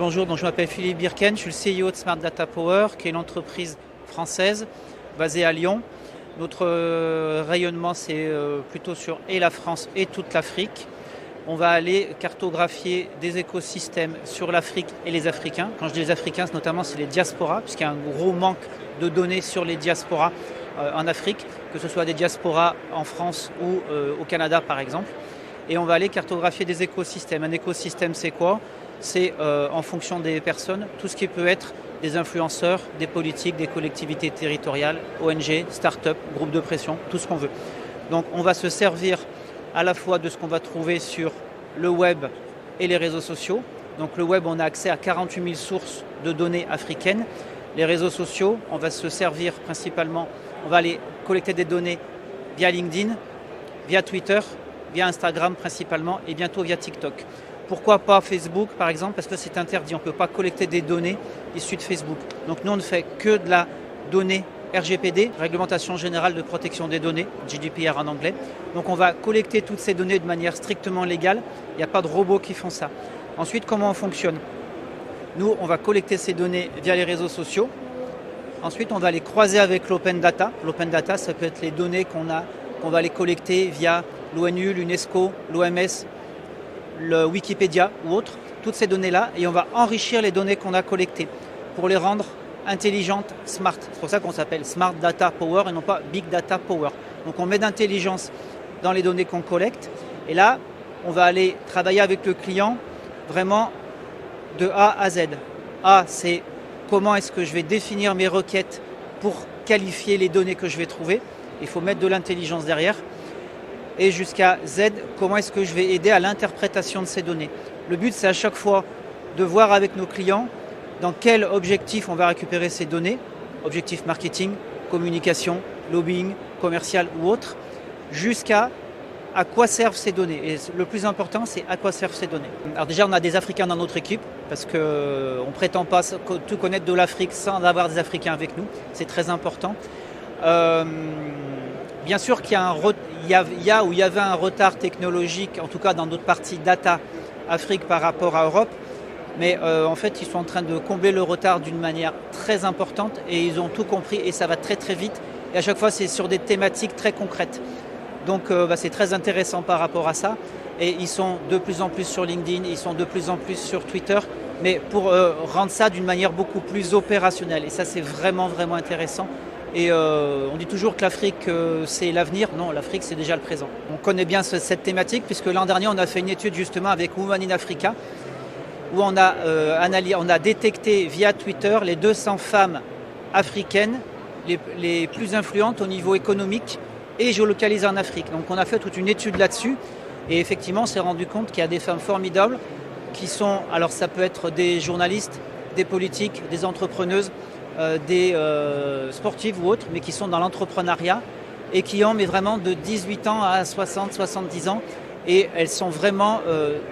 Bonjour, donc je m'appelle Philippe Birken, je suis le CEO de Smart Data Power, qui est une entreprise française basée à Lyon. Notre rayonnement, c'est plutôt sur et la France et toute l'Afrique. On va aller cartographier des écosystèmes sur l'Afrique et les Africains. Quand je dis les Africains, notamment, c'est les diasporas, puisqu'il y a un gros manque de données sur les diasporas en Afrique, que ce soit des diasporas en France ou au Canada, par exemple. Et on va aller cartographier des écosystèmes. Un écosystème, c'est quoi ? C'est en fonction des personnes, tout ce qui peut être des influenceurs, des politiques, des collectivités territoriales, ONG, start-up, groupes de pression, tout ce qu'on veut. Donc on va se servir à la fois de ce qu'on va trouver sur le web et les réseaux sociaux. Donc le web, on a accès à 48 000 sources de données africaines. Les réseaux sociaux, on va se servir principalement, on va aller collecter des données via LinkedIn, via Twitter, via Instagram principalement et bientôt via TikTok. Pourquoi pas Facebook par exemple ? Parce que c'est interdit, on ne peut pas collecter des données issues de Facebook. Donc nous on ne fait que de la donnée RGPD, Réglementation Générale de Protection des Données, GDPR en anglais. Donc on va collecter toutes ces données de manière strictement légale, il n'y a pas de robots qui font ça. Ensuite, comment on fonctionne ? Nous on va collecter ces données via les réseaux sociaux. Ensuite on va les croiser avec l'open data. L'open data, ça peut être les données qu'on va les collecter via l'ONU, l'UNESCO, l'OMS, le Wikipédia ou autre, toutes ces données-là, et on va enrichir les données qu'on a collectées pour les rendre intelligentes, smart. C'est pour ça qu'on s'appelle Smart Data Power et non pas Big Data Power. Donc on met d'intelligence dans les données qu'on collecte, et là, on va aller travailler avec le client vraiment de A à Z. A, c'est comment est-ce que je vais définir mes requêtes pour qualifier les données que je vais trouver. Il faut mettre de l'intelligence derrière. Et jusqu'à Z, comment est-ce que je vais aider à l'interprétation de ces données. Le but, c'est à chaque fois de voir avec nos clients dans quel objectif on va récupérer ces données, objectif marketing, communication, lobbying, commercial ou autre, jusqu'à à quoi servent ces données. Et le plus important, c'est à quoi servent ces données. Alors déjà, on a des Africains dans notre équipe, parce qu'on ne prétend pas tout connaître de l'Afrique sans avoir des Africains avec nous. C'est très important. Bien sûr qu'il y avait un retard technologique, en tout cas dans notre partie data Afrique par rapport à Europe, mais en fait ils sont en train de combler le retard d'une manière très importante et ils ont tout compris et ça va très très vite et à chaque fois c'est sur des thématiques très concrètes. Donc c'est très intéressant par rapport à ça et ils sont de plus en plus sur LinkedIn, ils sont de plus en plus sur Twitter, mais pour rendre ça d'une manière beaucoup plus opérationnelle et ça c'est vraiment vraiment intéressant. Et on dit toujours que l'Afrique, c'est l'avenir. Non, l'Afrique, c'est déjà le présent. On connaît bien cette thématique puisque l'an dernier, on a fait une étude justement avec Women in Africa où on a détecté via Twitter les 200 femmes africaines les plus influentes au niveau économique et géolocalisées en Afrique. Donc on a fait toute une étude là-dessus et effectivement, on s'est rendu compte qu'il y a des femmes formidables qui sont, alors ça peut être des journalistes, des politiques, des entrepreneuses, des sportives ou autres, mais qui sont dans l'entrepreneuriat et qui ont vraiment de 18 ans à 60-70 ans et elles sont vraiment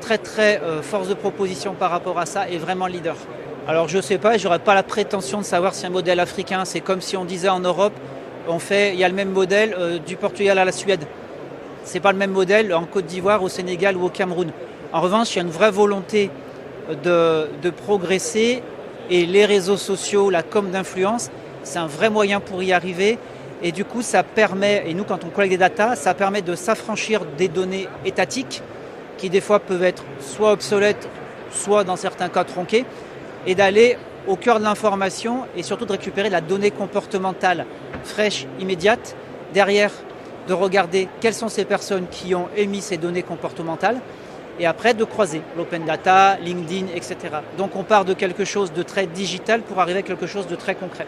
très très force de proposition par rapport à ça et vraiment leader. Alors je ne sais pas, j'aurais pas la prétention de savoir si un modèle africain, c'est comme si on disait en Europe, il y a le même modèle du Portugal à la Suède. C'est pas le même modèle en Côte d'Ivoire, au Sénégal ou au Cameroun. En revanche, il y a une vraie volonté de progresser. Et les réseaux sociaux, la com d'influence, c'est un vrai moyen pour y arriver. Et du coup, ça permet, et nous quand on collecte des datas, ça permet de s'affranchir des données étatiques qui des fois peuvent être soit obsolètes, soit dans certains cas tronquées, et d'aller au cœur de l'information et surtout de récupérer la donnée comportementale fraîche, immédiate, derrière de regarder quelles sont ces personnes qui ont émis ces données comportementales, et après de croiser l'open data, LinkedIn, etc. Donc on part de quelque chose de très digital pour arriver à quelque chose de très concret.